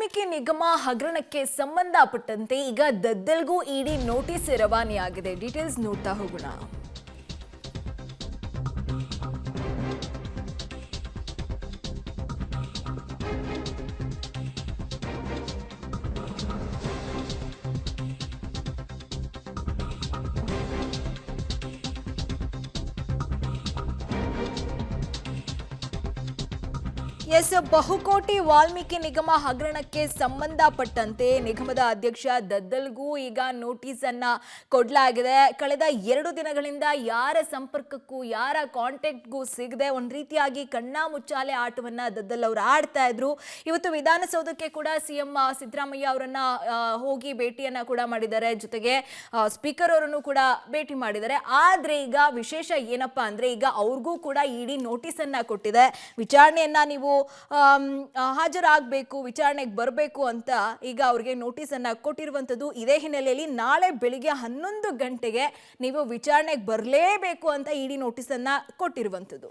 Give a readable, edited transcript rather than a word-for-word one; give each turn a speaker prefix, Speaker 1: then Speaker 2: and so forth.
Speaker 1: ವಾಲ್ಮೀಕಿ ನಿಗಮ ಹಗರಣಕ್ಕೆ ಸಂಬಂಧಪಟ್ಟಂತೆ ಈಗ ದದ್ದಲ್ಗೂ ಇಡಿ ನೋಟಿಸ್ ರವಾನೆಯಾಗಿದೆ. ಡೀಟೇಲ್ಸ್ ನೋಡ್ತಾ ಹೋಗೋಣ. ಬಹುಕೋಟಿ ವಾಲ್ಮೀಕಿ ನಿಗಮ ಹಗರಣಕ್ಕೆ ಸಂಬಂಧಪಟ್ಟಂತೆ ನಿಗಮದ ಅಧ್ಯಕ್ಷ ದದ್ದಲ್ಗೂ ಈಗ ನೋಟಿಸ್ ಅನ್ನ ಕೊಡಲಾಗಿದೆ. ಕಳೆದ 2 ದಿನಗಳಿಂದ ಯಾರ ಸಂಪರ್ಕಕ್ಕೂ ಯಾರ ಕಾಂಟ್ಯಾಕ್ಟ್ಗೂ ಸಿಗದೆ ಒಂದ್ ರೀತಿಯಾಗಿ ಕಣ್ಣಾ ಮುಚ್ಚಾಲೆ ಆಟವನ್ನ ದದ್ದಲ್ ಅವರು ಆಡ್ತಾ ಇದ್ರು. ಇವತ್ತು ವಿಧಾನಸೌಧಕ್ಕೆ ಕೂಡ ಸಿಎಂ ಸಿದ್ದರಾಮಯ್ಯ ಅವರನ್ನ ಹೋಗಿ ಭೇಟಿಯನ್ನ ಕೂಡ ಮಾಡಿದ್ದಾರೆ. ಜೊತೆಗೆ ಸ್ಪೀಕರ್ ಅವರನ್ನು ಕೂಡ ಭೇಟಿ ಮಾಡಿದ್ದಾರೆ. ಆದ್ರೆ ಈಗ ವಿಶೇಷ ಏನಪ್ಪಾ ಅಂದ್ರೆ ಈಗ ಅವ್ರಿಗೂ ಕೂಡ ಇಡಿ ನೋಟಿಸ್ ಅನ್ನ ಕೊಟ್ಟಿದೆ. ವಿಚಾರಣೆಯನ್ನ ನೀವು ಹಾಜರಾಗಬೇಕು, ವಿಚಾರಣೆಗೆ ಬರಬೇಕು ಅಂತ ಈಗ ಅವ್ರಿಗೆ ನೋಟಿಸ್ ಅನ್ನ ಕೊಟ್ಟಿರುವಂತದ್ದು. ಇದೇ ಹಿನ್ನೆಲೆಯಲ್ಲಿ ನಾಳೆ ಬೆಳಿಗ್ಗೆ 11 ಗಂಟೆಗೆ ನೀವು ವಿಚಾರಣೆಗೆ ಬರಲೇಬೇಕು ಅಂತ ಇಡಿ ನೋಟಿಸ್ ಅನ್ನ ಕೊಟ್ಟಿರುವಂತದ್ದು.